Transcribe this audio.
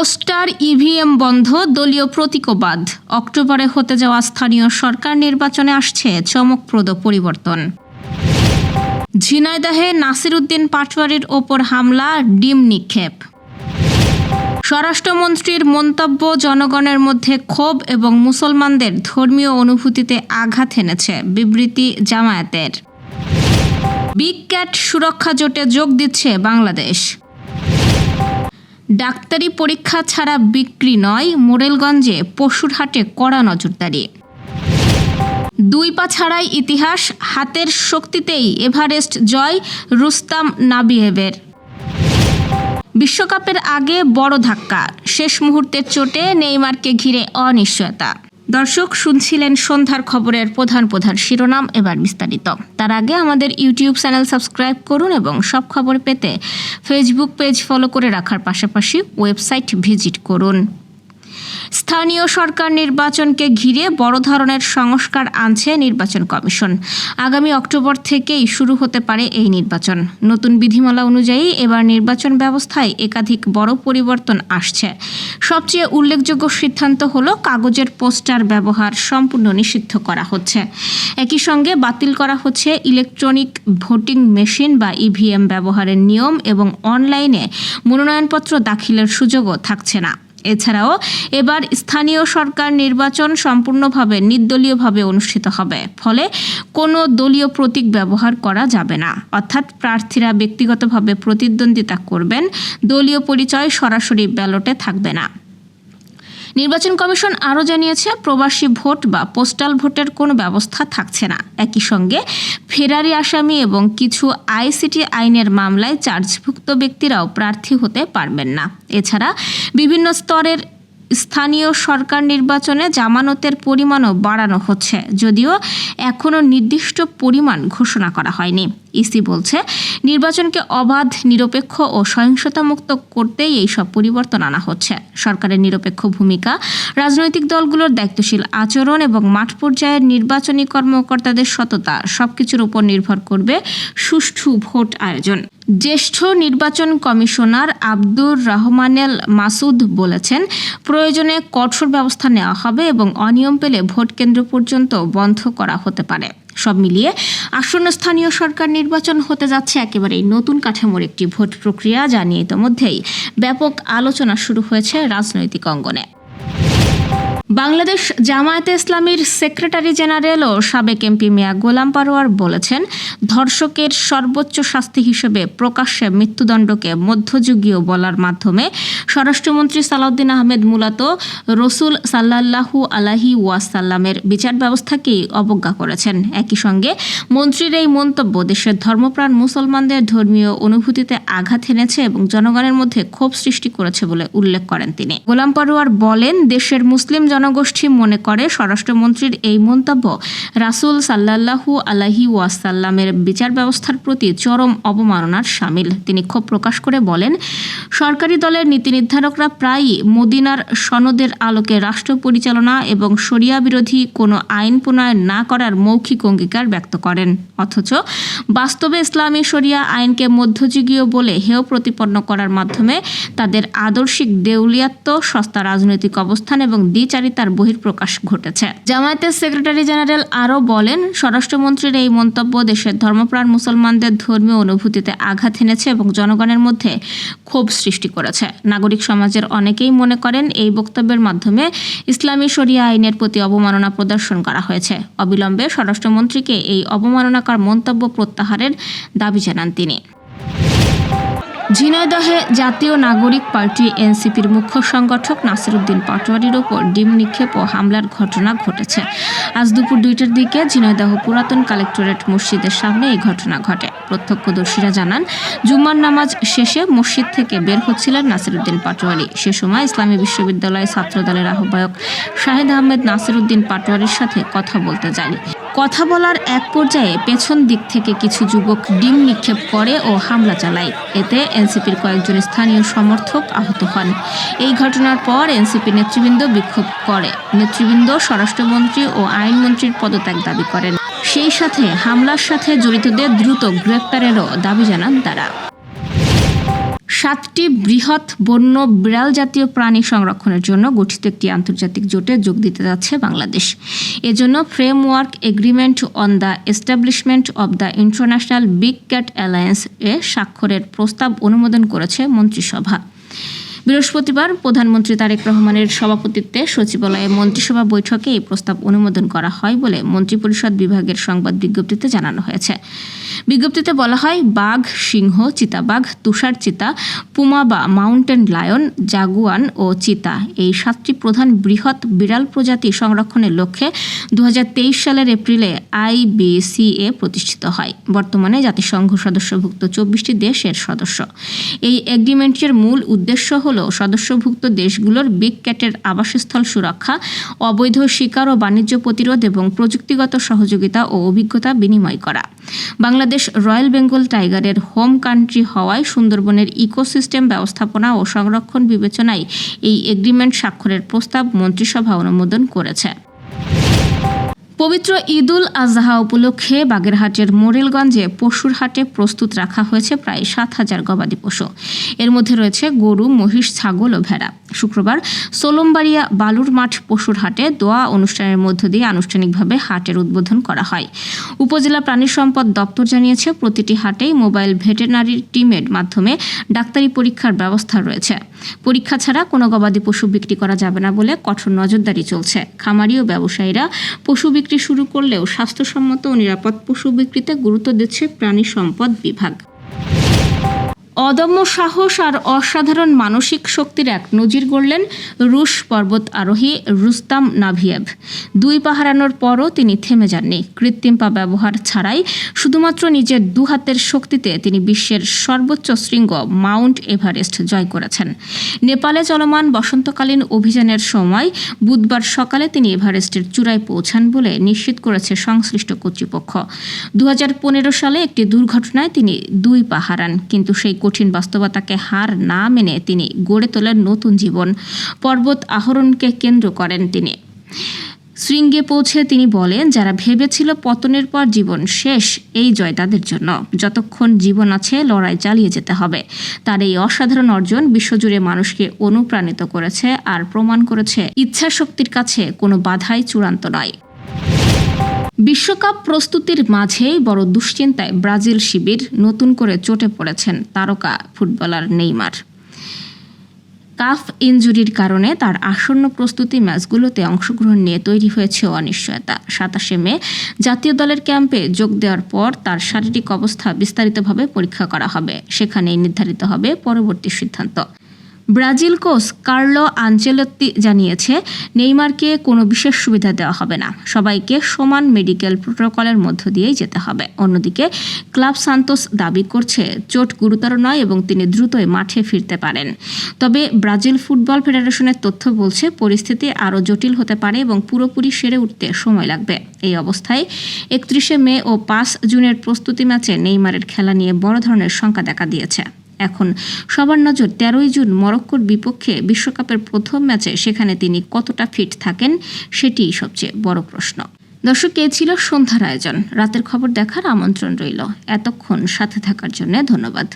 Poster, EVM বন্ধ, দলীয় প্রতীকবাদ। অক্টোবরে হতে যাওয়া স্থানীয় সরকার নির্বাচনে আসছে চমকপ্রদ পরিবর্তন। ঝিনাইদহে নাসির উদ্দিন পাটোয়ারির ওপর হামলা, ডিম নিক্ষেপ। স্বরাষ্ট্রমন্ত্রীর মন্তব্য জনগণের মধ্যে ক্ষোভ এবং মুসলমানদের ধর্মীয় অনুভূতিতে আঘাত এনেছে, বিবৃতি জামায়াতের। বিগ ক্যাট সুরক্ষা জোটে যোগ দিচ্ছে বাংলাদেশ। ডাক্তারি পরীক্ষা ছাড়া বিক্রি নয়, মোরেলগঞ্জে পশুর হাটে কড়া নজরদারি। দুই পা ছাড়াই ইতিহাস, হাতের শক্তিতেই এভারেস্ট জয় রুস্তাম নাবিয়েভের। বিশ্বকাপের আগে বড় ধাক্কা, শেষ মুহূর্তের চোটে নেইমারকে ঘিরে অনিশ্চয়তা। দর্শক, শুনছিলেন সন্ধ্যার খবরের প্রধান শিরোনাম, এবার বিস্তারিত। তার আগে আমাদের ইউটিউব চ্যানেল সাবস্ক্রাইব করুন এবং সব খবর পেতে ফেসবুক পেজ ফলো করে রাখার পাশাপাশি ওয়েবসাইট ভিজিট করুন। স্থানীয় সরকার নির্বাচনকে ঘিরে বড় ধরনের সংস্কার আনছে নির্বাচন কমিশন। আগামী অক্টোবর থেকেই শুরু হতে পারে এই নির্বাচন। নতুন বিধিমালা অনুযায়ী এবার নির্বাচন ব্যবস্থায় একাধিক বড় পরিবর্তন আসছে। সবচেয়ে উল্লেখযোগ্য সিদ্ধান্ত হলো কাগজের পোস্টার ব্যবহার সম্পূর্ণ নিষিদ্ধ করা হচ্ছে। একই সঙ্গে বাতিল করা হচ্ছে ইলেকট্রনিক ভোটিং মেশিন বা ইভিএম ব্যবহারের নিয়ম এবং অনলাইনে মনোনয়নপত্র দাখিলের সুযোগও থাকছে না। এছাড়াও এবার স্থানীয় সরকার নির্বাচন সম্পূর্ণভাবে নির্দলীয়ভাবে অনুষ্ঠিত হবে, ফলে কোনো দলীয় প্রতীক ব্যবহার করা যাবে না। অর্থাৎ প্রার্থীরা ব্যক্তিগতভাবে প্রতিদ্বন্দ্বিতা করবেন, দলীয় পরিচয় সরাসরি ব্যালটে থাকবে না। নির্বাচন কমিশন আরও জানিয়েছে, প্রবাসী ভোট বা পোস্টাল ভোটের কোনো ব্যবস্থা থাকছে না। একই সঙ্গে ফেরারি আসামি এবং কিছু আইসিটি আইনের মামলায় চার্জভুক্ত ব্যক্তিরাও প্রার্থী হতে পারবেন না। এছাড়া বিভিন্ন স্তরের স্থানীয় সরকার নির্বাচনে জামানতের পরিমাণও বাড়ানো হচ্ছে, যদিও এখনও নির্দিষ্ট পরিমাণ ঘোষণা করা হয়নি। ইসি বলছে, নির্বাচনকে অবাধ, নিরপেক্ষ ও সহিংসতামুক্ত করতেই এইসব পরিবর্তন আনা হচ্ছে। সরকারের নিরপেক্ষ ভূমিকা, রাজনৈতিক দলগুলোর দায়িত্বশীল আচরণ এবং মাঠ পর্যায়ের নির্বাচনী কর্মকর্তাদের সততা সবকিছুর উপর নির্ভর করবে সুষ্ঠু ভোট আয়োজন। জ্যেষ্ঠ নির্বাচন কমিশনার আব্দুর রহমানেল মাসুদ বলেছেন, প্রয়োজনে কঠোর ব্যবস্থা নেওয়া হবে এবং অনিয়ম পেলে ভোট কেন্দ্র পর্যন্ত বন্ধ করা হতে পারে। সব মিলিয়ে আসন্ন স্থানীয় সরকার নির্বাচন হতে যাচ্ছে একেবারেই নতুন কাঠামোর একটি ভোট প্রক্রিয়া, যা নিয়ে ইতোমধ্যেই ব্যাপক আলোচনা শুরু হয়েছে রাজনৈতিক অঙ্গনে। বাংলাদেশ জামায়াতে ইসলামীর সেক্রেটারি জেনারেল ও সাবেক এমপি মিয়া গোলাম পরোয়ার বলেছেন, ধর্ষকের সর্বোচ্চ শাস্তি হিসেবে প্রকাশ্যে মৃত্যুদণ্ডকে মধ্যযুগীয় বলার মাধ্যমে স্বরাষ্ট্রমন্ত্রী সালাউদ্দিন আহমেদ মূলত রসুল সাল্লাল্লাহু আলাইহি ওয়াসাল্লামের বিচার ব্যবস্থাকেই অবজ্ঞা করেছেন। একই সঙ্গে মন্ত্রীর এই মন্তব্য দেশের ধর্মপ্রাণ মুসলমানদের ধর্মীয় অনুভূতিতে আঘাত এনেছে এবং জনগণের মধ্যে ক্ষোভ সৃষ্টি করেছে বলে উল্লেখ করেন তিনি। গোলাম পরোয়ার বলেন, দেশের মুসলিম জনগোষ্ঠী মনে করে স্বরাষ্ট্রমন্ত্রীর এই মন্তব্য রাসূল সাল্লাল্লাহু আলাইহি ওয়াসাল্লামের বিচার ব্যবস্থার প্রতি চরম অবমাননার শামিল। তিনি ক্ষোভ প্রকাশ করে বলেন, সরকারি দলের নীতি নির্ধারকরা প্রায়ই মদিনার সনদের আলোকে রাষ্ট্র পরিচালনা এবং শরিয়া বিরোধী কোনো আইন প্রণয়ন না করার মৌখিক অঙ্গীকার ব্যক্ত করেন, অথচ বাস্তবে ইসলামী শরিয়া আইনকে মধ্যযুগীয় বলে হেয় প্রতিপন্ন করার মাধ্যমে তাদের আদর্শিক দেউলিয়াত্ব, সস্তা রাজনৈতিক অবস্থান এবং দ্বিচারিতার বহিঃপ্রকাশ ঘটেছে। জামায়াতের সেক্রেটারি জেনারেল আরও বলেন, স্বরাষ্ট্রমন্ত্রীর এই মন্তব্য দেশের ধর্মপ্রাণ মুসলমানদের ধর্মীয় অনুভূতিতে আঘাত এনেছে এবং জনগণের মধ্যে ক্ষোভ সৃষ্টি করেছে। নাগরিক সমাজের অনেকেই মনে করেন এই বক্তব্যের মাধ্যমে ইসলামী শরিয়া আইনের প্রতি অবমাননা প্রদর্শন করা হয়েছে। অবিলম্বে স্বরাষ্ট্রমন্ত্রীকে এই অবমাননাকর মন্তব্য প্রত্যাহারের দাবি জানান তিনি। ঝিনাইদহে জাতীয় নাগরিক পার্টি এনসিপির মুখ্য সংগঠক নাসির উদ্দিন পাটোয়ারির ওপর ডিম নিক্ষেপ ও হামলার ঘটনা ঘটেছে। আজ দুপুর 2টার দিকে ঝিনাইদহ পুরাতন কালেক্টরেট মসজিদের সামনে এই ঘটনা ঘটে। প্রত্যক্ষদর্শীরা জানান, জুম্মার নামাজ শেষে মসজিদ থেকে বের হচ্ছিলেন নাসির উদ্দিন পাটোয়ারি। সে সময় ইসলামী বিশ্ববিদ্যালয় ছাত্রদলের আহ্বায়ক শাহেদ আহমেদ নাসির উদ্দিন পাটোয়ারির সাথে কথা বলতে যায়। কথা বলার এক পর্যায়ে পেছন দিক থেকে কিছু যুবক ডিম নিক্ষেপ করে ও হামলা চালায়। এতে এনসিপির কয়েকজন স্থানীয় সমর্থক আহত হন। এই ঘটনার পর এনসিপি নেতৃবৃন্দ বিক্ষোভ করে। নেতৃবৃন্দ স্বরাষ্ট্রমন্ত্রী ও আইনমন্ত্রীর পদত্যাগ দাবি করেন। সেই সাথে হামলার সাথে জড়িতদের দ্রুত গ্রেপ্তারেরও দাবি জানান তারা। 7টি বৃহৎ বন্য বিড়াল জাতীয় প্রাণী সংরক্ষণের জন্য গঠিত একটি আন্তর্জাতিক জোটে যোগ দিতে যাচ্ছে বাংলাদেশ। এজন্য framework agreement on the establishment of the international big cat alliance এ স্বাক্ষরের প্রস্তাব অনুমোদন করেছে মন্ত্রিসভা। বৃহস্পতিবার প্রধানমন্ত্রী তারেক রহমানের সভাপতিত্বে সচিবালয়ে মন্ত্রিসভা বৈঠকে এই প্রস্তাব অনুমোদন করা হয় বলে মন্ত্রিপরিষদ বিভাগের সংবাদ বিজ্ঞপ্তিতে জানানো হয়েছে। বিজ্ঞপ্তিতে বলা হয়, বাঘ, সিংহ, চিতাবাঘ, তুষার চিতা, পুমা বা মাউন্টেন লায়ন, জাগুয়ান ও চিতা এই 7টি প্রধান বৃহৎ বিড়াল প্রজাতি সংরক্ষণের লক্ষ্যে 2023 সালের এপ্রিলে IBCA প্রতিষ্ঠিত হয়। বর্তমানে জাতিসংঘ সদস্যভুক্ত 24টি দেশ এর সদস্য। এই এগ্রিমেন্টের মূল উদ্দেশ্য হল সদস্যভুক্ত দেশগুলোর বিগ ক্যাটের আবাসস্থল সুরক্ষা, অবৈধ শিকার ও বাণিজ্য প্রতিরোধ এবং প্রযুক্তিগত সহযোগিতা ও অভিজ্ঞতা বিনিময় করা। বাংলাদেশ রয়্যাল বেঙ্গল টাইগারের হোম কান্ট্রি হওয়ায় সুন্দরবনের ইকোসিস্টেম ব্যবস্থাপনা ও সংরক্ষণ বিবেচনায় এই এগ্রিমেন্ট স্বাক্ষরের প্রস্তাব মন্ত্রিসভা অনুমোদন করেছে। পবিত্র ঈদুল আজহা উপলক্ষে বাগেরহাটের মোরেলগঞ্জে পশুর হাটে প্রস্তুত রাখা হয়েছে প্রায় 7,000 গবাদি পশু। এর মধ্যে রয়েছে গরু, মহিষ, ছাগল ও ভেড়া। শুক্রবার সোলমবাড়িয়া বালুর মাঠ পশুর হাটে দোয়া অনুষ্ঠানের মধ্য দিয়ে আনুষ্ঠানিকভাবে হাটের উদ্বোধন করা হয়। উপজেলা প্রাণী সম্পদ দপ্তর জানিয়েছে, প্রতিটি হাটেই মোবাইল ভেটেরিনারি টিমের মাধ্যমে ডাক্তারি পরীক্ষার ব্যবস্থা রয়েছে। পরীক্ষা ছাড়া কোনো গবাদি পশু বিক্রি করা যাবে না বলে কঠোর নজরদারি চলছে। খামারি ও ব্যবসায়ীরা পশু বিক্রি শুরু করলেও স্বাস্থ্যসম্মত ও নিরাপদ পশু বিক্রিতে গুরুত্ব দিচ্ছে প্রাণী সম্পদ বিভাগ। অদম্য সাহস আর অসাধারণ মানসিক শক্তির এক নজির গড়লেন রুশ পর্বত আরোহী রুস্তাম নাভিয়েভ। 2 পা হারানোর পরও তিনি থেমে যাননি। কৃত্রিম পা ব্যবহার ছাড়াই শুধুমাত্র নিজের 2 হাতের শক্তিতে তিনি বিশ্বের সর্বোচ্চ শৃঙ্গ মাউন্ট এভারেস্ট জয় করেছেন। নেপালে চলমান বসন্তকালীন অভিযানের সময় বুধবার সকালে তিনি এভারেস্টের চূড়ায় পৌঁছান বলে নিশ্চিত করেছে সংশ্লিষ্ট কর্তৃপক্ষ। 2015 সালে একটি দুর্ঘটনায় তিনি 2 পা হারান, কিন্তু সেই কঠিন বাস্তবতাকে হার না মেনে তিনি গড়ে তোলেন নতুন জীবন। পর্বত আরোহণকে কেন্দ্র করেন তিনি। শৃঙ্গে পৌঁছে তিনি বলেন, যারা ভেবেছিল পতনের পর জীবন শেষ, এই জয় তাদের জন্য। যতক্ষণ জীবন আছে লড়াই চালিয়ে যেতে হবে। তার এই অসাধারণ অর্জন বিশ্বজুড়ে মানুষকে অনুপ্রাণিত করেছে আর প্রমাণ করেছে ইচ্ছাশক্তির কাছে কোনো বাধাই চূড়ান্ত নয়। বিশ্বকাপ প্রস্তুতির মাঝেই বড় দুশ্চিন্তায় ব্রাজিল শিবির। নতুন করে চোটে পড়েছেন তারকা ফুটবলার নেইমার। কাফ ইনজুরির কারণে তার আসন্ন প্রস্তুতি ম্যাচগুলোতে অংশগ্রহণ নিয়ে তৈরি হয়েছে অনিশ্চয়তা। 27 মে জাতীয় দলের ক্যাম্পে যোগ দেওয়ার পর তার শারীরিক অবস্থা বিস্তারিতভাবে পরীক্ষা করা হবে। সেখানেই নির্ধারিত হবে পরবর্তী সিদ্ধান্ত। ব্রাজিল কোচ কার্লো আনচেলত্তি জানিয়েছে, নেইমারকে কোনো বিশেষ সুবিধা দেওয়া হবে না। সবাইকে সমান মেডিকেল প্রোটোকলের মধ্য দিয়েই যেতে হবে। অন্যদিকে ক্লাব সান্তোস দাবি করছে চোট গুরুতর নয় এবং তিনি দ্রুতই মাঠে ফিরতে পারেন। তবে ব্রাজিল ফুটবল ফেডারেশনের তথ্য বলছে পরিস্থিতি আরও জটিল হতে পারে এবং পুরোপুরি সেরে উঠতে সময় লাগবে। এই অবস্থায় 31 মে ও 5 জুনের প্রস্তুতি ম্যাচে নেইমারের খেলা নিয়ে বড় ধরনের শঙ্কা দেখা দিয়েছে। এখন সবার নজর 13 জুন মরক্কোর বিপক্ষে বিশ্বকাপের প্রথম ম্যাচে। সেখানে তিনি কতটা ফিট থাকেন সেটিই সবচেয়ে বড় প্রশ্ন। দর্শক, এই ছিল সন্ধ্যার আয়োজন। রাতের খবর দেখার আমন্ত্রণ রইল। এতক্ষণ সাথে থাকার জন্য ধন্যবাদ।